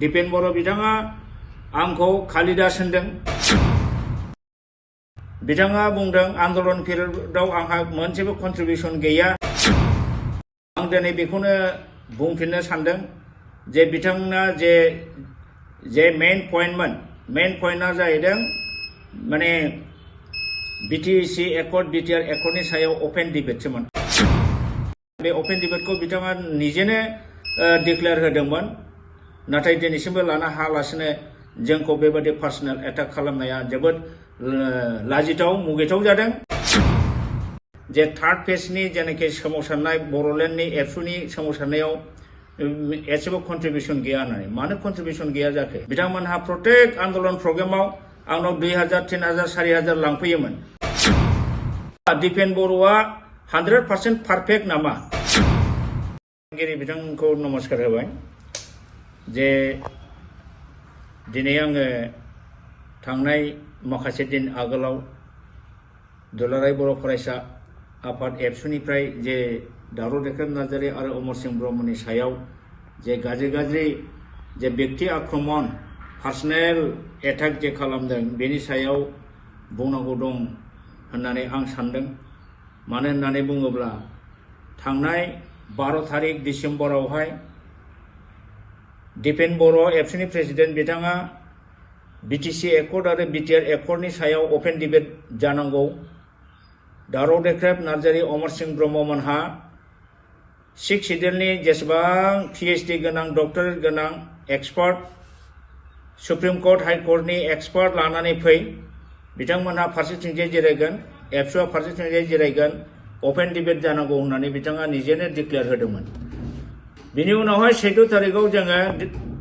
दिपेन बर' बिथाङा आंखौ कालिदास होनदों। बिथाङा बुंदों आन्दलन पिरियडआव आंहा मोनसेबो कन्ट्रिबिउसन गैया। आं दिनै बेखौनो बुंफिननो सानदों जे बिथांना जे मेन पइन्टआ जाहैदों माने बिटिसि एकर्ड बिटिआर एकर्डनि सायाव अपेन डिबेटसोमोन। बे अपेन डिबेटखौ बिथाङा निजेनो डिक्लेयार होदोंमोन, नाथाय दिनैसिमबो लानो हायालासिनो जोंखौ बेबादि पार्सनेल एटाक खालामनाया जोबोद लाजिथाव मुगैथाव जादों। जे थार्ड फेजनि जेनाखि सोमावसारनाय बर'लेण्डनि एबसुनि सोमावसारनायाव एसेबो कन्ट्रिबिउसन गैया होननानै। मानो कन्ट्रिबिउसन गैया जाखो? बिथांमोनहा प्रत्येक आन्दलन प्रग्रामाव आंनाव 2000, 3000, 4000 लांफैयोमोन। दिपेन बर'आ 100% पारफेक्ट नामा? बिथांखौ नमस्कार होबाय जे दिनै आङो थांनाय माखासे दिन आगोलाव दुलाराय बर' फरायसा आफाद एबसुनिफ्राय जे दावराव देख्रेब नार्जारि आरो अमर सिंह ब्रह्मनि सायाव जे गाज्रि जे व्यक्ति आक्रमण पार्सनेल एटाक जे खालामदों बेनि सायाव बुंनांगौ दं होननानै आं सानदों। मानो होननानै बुङोब्ला थांनाय 12 तारिख डिसेम्बरावहाय दिपेन बर' एबसुनि प्रेसिडेन्ट बिथाङा बिटिसि एकर्ड आरो बिटिआर एकर्डनि सायाव अपेन डिबेट जानांगौ। दावराव देख्रेब नार्जारि अमर सिंह ब्रह्ममोनहा 6 सिडिउलनि जेसेबां पिएइचडि गोनां डक्टरेट गोनां एक्सपार्ट सुप्रिम कर्ट हाइ कर्टनि एक्सपार्ट लानानै फै, बिथांमोनहा फारसेथिंजाय जिरायगोन, एबसुआ फारसेथिंजाय जिरायगोन, अपेन डिबेट जानांगौ होननानै बिथाङा निजेनो डिक्लेयार होदोंमोन। बिनि उनावहाय 14 तारिखआव जोङो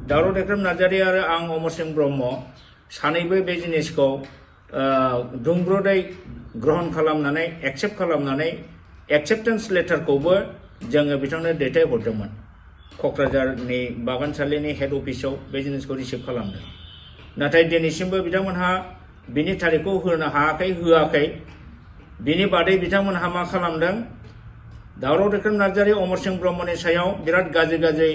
दावराव देख्रेब नार्जारि आरो आं अमर सिंह ब्रह्म सानैबो बे जिनिसखौ दुंब्रुदै ग्रहण खालामनानै एक्सेप्ट खालामनानै एक्सेप्टेन्स लेटारखौबो जोङो बिथांनो दैथायहरदोंमोन। क'क्राझारनि बागानसालिनि हेड अफिसाव बे जिनिसखौ रिसिभ खालामदों। नाथाय दिनैसिमबो बिथांमोनहा बिनि तारिखखौ होनो होआखै। बिनि बादै बिथांमोनहा मा खालामदों? दावराव देख्रेब नार्जारि अमर सिंह ब्रह्मनि सायाव बिराद गाज्रि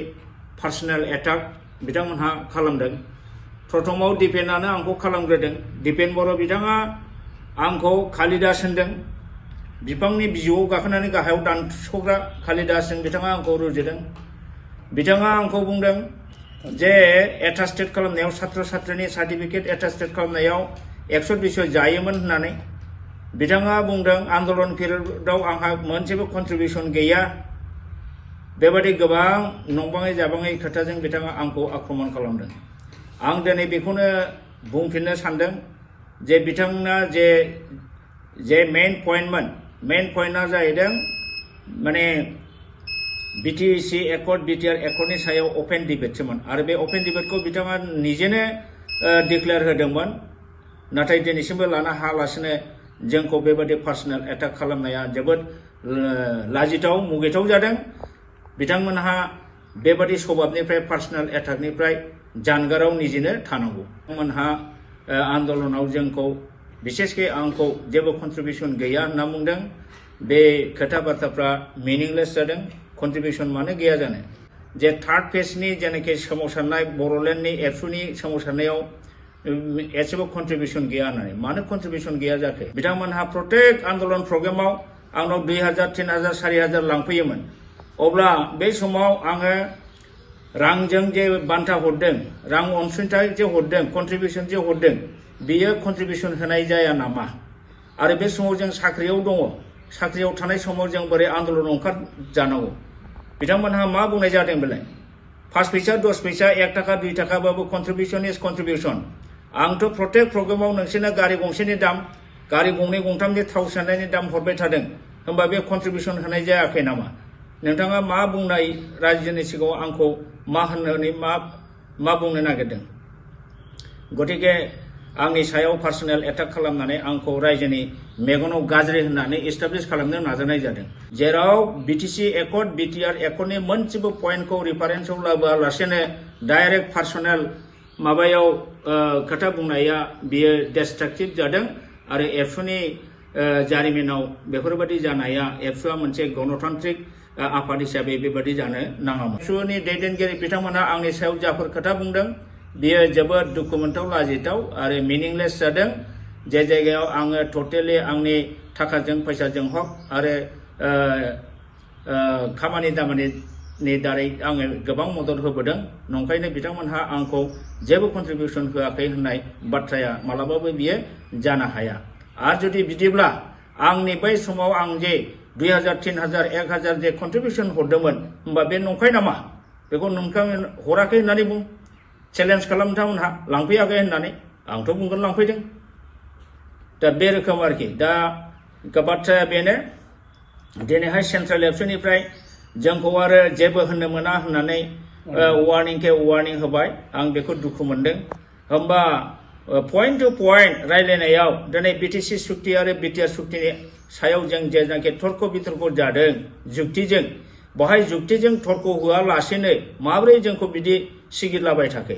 पार्सनेल एटाक बिथांमोनहा खालामदों। प्रथमाव दिपेनानो आंखौ खालामग्रोदों। दिपेन बर' बिथाङा आंखौ कालिदास होनदों। बिफांनि बिजौआव गाखोनानै गाहायाव दानस'ग्रा कालिदासजों बिथाङा आंखौ रुजुदों। बिथाङा आंखौ बुंदों जे एटास्टेट खालामनायाव छात्र छात्रीनि सार्टिफिकेट एटास्टेट खालामनायाव 100 जायोमोन होननानै। बिथाङा बुंदों आन्दलन पिरियडआव आंहा मोनसेबो कन्ट्रिबिउसन गैया। बेबादि गोबां नंबाङै जाबाङै खोथाजों बिथाङा आंखौ आक्रमण खालामदों। आं दिनै बेखौनो बुंफिननो सानदों जे बिथांना जे मेन पइन्टआ जाहैदों माने बिटिसि एकर्ड बिटिआर एकर्डनि सायाव अपेन डिबेटसोमोन। आरो बे अपेन डिबेटखौ बिथाङा निजेनो डिक्लेयार होदोंमोन, नाथाय दिनैसिमबो लानो हायालासिनो जोंखौ बेबादि पार्सनेल एटाक खालामनाया जोबोद लाजिथाव मुगैथाव जादों। बिथांमोनहा बेबादि सभाबनिफ्राय पार्सनेल एटाकनिफ्राय जानगाराव निजेनो थानांगौ। बिथांमोनहा आन्दलनाव जोंखौ बिसेसके आंखौ जेबो कन्ट्रिबिउसन गैया होनना बुंदों। बे खोथा बाथ्राफ्रा मिनिंलेस जादों। कन्ट्रिबिउसन मानो गैया जानो? जे थार्ड फेजनि जेनाखि सोमावसारनाय बर'लेण्डनि एबसुनि सोमावसारनायाव एसेबो कन्ट्रिबिउसन गैया होननानै। मानो कन्ट्रिबिउसन गैया जाखो? बिथांमोनहा प्रत्येक आन्दलन प्रग्रामाव आंनाव 2000, 3000, 4000 लांफैयोमन। अब्ला बे समाव आङो रांजों जे बान्था हरदों, रां अनसुंथाइ जे हरदों, कन्ट्रिबिउसन जे हरदों, बेयो कन्ट्रिबिउसन होनाय जाया नामा? आरो बे समाव जों साख्रियाव दङ। साख्रियाव थानाय समाव जों बोरै आन्दलन ओंखारजानांगौ? बिथांमोनहा मा बुंनाय जादों बेलाय? 5 फैसा 10 फैसा 1 थाखा 2 थाखाबाबो कन्ट्रिबिउसन इज कन्ट्रिबिउसन। आंथ' प्रत्येक प्रग्रामाव नोंसोरनो गारि गंसेनि दाम, गारि गंनै गंथामनि थाव सोनायनि दाम हरबाय थादों। होमबा बे कन्ट्रिबिउसन होनाय जायाखै नामा? नोंथाङा मा बुंनाय रायजोनि सिगाङाव आंखौ मा होननानै मा बुंनो नागिरदों? गतिके आंनि सायाव पार्सनेल एटाक खालामनानै आंखौ रायजोनि मेगनाव गाज्रि होननानै एस्टाब्लिश खालामनो नाजानाय जादों। जेराव बिटिसि एकर्ड बिटिआर एकर्डनि मोनसेबो पइन्टखौ रिफारेन्सआव लाबोआलासेनो डाइरेक्ट पार्सनेल माबायाव खोथा बुंनाया बियो डिस्ट्राक्टिभ जादों। आरो एबसुनि जारिमिनाव बेफोरबायदि जानाया एबसुआ मोनसे गणतान्त्रिक आफाद हिसाबै बेबादि जानो नाङामोन। सुनि दैदेनगिरि बिथांमोनहा आंनि सायाव जाफोर खोथा बुंदों बेयो जोबोद दुखु मोनथाव लाजिथाव आरो मिनिंलेस जादों। जे जायगायाव आङो टटेलि आंनि थाखाजों फैसाजों हक आरो खामानि दामानिनि दारै आङो गोबां मदद होबोदों, नंखायनो बिथांमोनहा आंखौ जेबो कन्ट्रिबिउसन होआखै होननाय बाथ्राया मालाबाबो बियो जानो हाया। आरो जुदि बिदिब्ला आंनि बै समाव आं जे 2000, 3000, 1000 जे कन्ट्रिबिउसन हरदोंमोन होमबा बे नंखाय नामा? बेखौ नोंथां हराखै होननानै बुं, चेलेन्ज खालाम नोंथांमोनहा लांफैयाखै होननानै। आंथ' बुंगोन लांफैदों। दा बे रोखोम आरोखि। दा बाथ्राया बेनो दिनैहाय सेन्ट्रेल एबसुनिफ्राय जोंखौ आरो जेबो होननो मोना होननानै वार्निं होबाय। आं बेखौ दुखु मोनदों। होमबा पइन्ट टु पइन्ट रायलायनायाव दिनै बिटिसि सुक्ति आरो बिटिआर सुक्तिनि सायाव जों जेनाखि तर्क बितर्क जादों जुक्तिजों, बहाय जुक्तिजों तर्क होआलासेनो माबोरै जोंखौ बिदि सिगिलाबाय थाखो?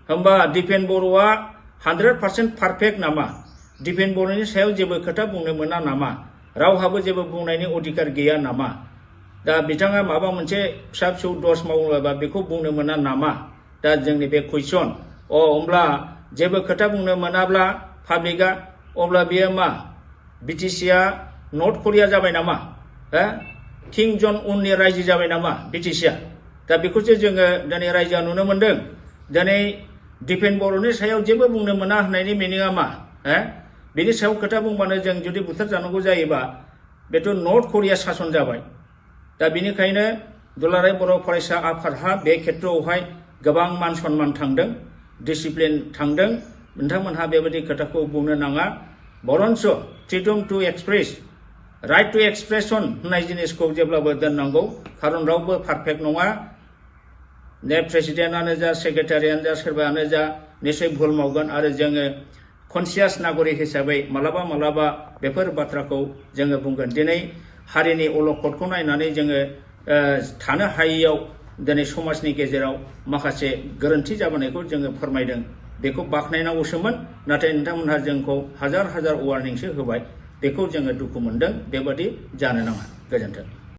होमबा दिपेन बर'आ 100% पारफेक्ट नामा? दिपेन बर'नि सायाव जेबो खोथा बुंनो मोना नामा? रावहाबो जेबो बुंनायनि अधिकार गैया नामा? दा बिथाङा माबा मोनसे फिसा फिसौ दस मावोबा बेखौ बुंनो मोना नामा? दा जोंनि बे कुइसन। होमब्ला जेबो खोथा बुंनो मोनाब्ला पाब्लिकआ, अब्ला बेयो मा बिटिसिआ नर्थ करिया जाबाय नामा? किं जन उननि रायजो जाबाय नामा बिटिसिआ? दा बेखौसो जोङो दिनै रायजोआ नुनो मोनदों। दिनै दिपेन बर'नि सायाव जेबो बुंनो मोना होननायनि मिनिङा मा? बेनि सायाव खोथा बुंबानो जों जुदि बुथार जानांगौ जायोबा बेथ' नर्थ करिया सासन जाबाय। दा बेनिखायनो दुलाराय बर' फरायसा आफादहा बे खेत्रआवहाय गोबां मान सन्मान थांदों, डिसिप्लिन थांदों। नोंथांमोनहा बेबायदि खोथाखौ बुंनो नाङा। बरन्स freedom to express, right to expression होननाय जिनिसखौ जेब्लाबो दोननांगौ। खारन रावबो पारफेक्ट नङा। प्रेसिडेन्टआनो जा, सेक्रेटारियानो जा, सोरबायानो जा निश्चय भुल मावगोन आरो जोङो कनसियास नागरिक हिसाबै मालाबा बेफोर बाथ्राखौ जोङो बुंगोन। दिनै हारिनि अलखदखौ नायनानै जोङो थानो हायैयाव दिनै समाजनि गेजेराव माखासे गोरोन्थि जाबोनायखौ जोङो फोरमायदों। बेखौ बाख्नायनांगौसोमोन, नाथाय नोंथांमोनहा जोंखौ हाजार वार्निंसो होबाय। बेखौ जोङो दुखु मोनदों। बेबादि जानो नाङा। गोजोन्थों।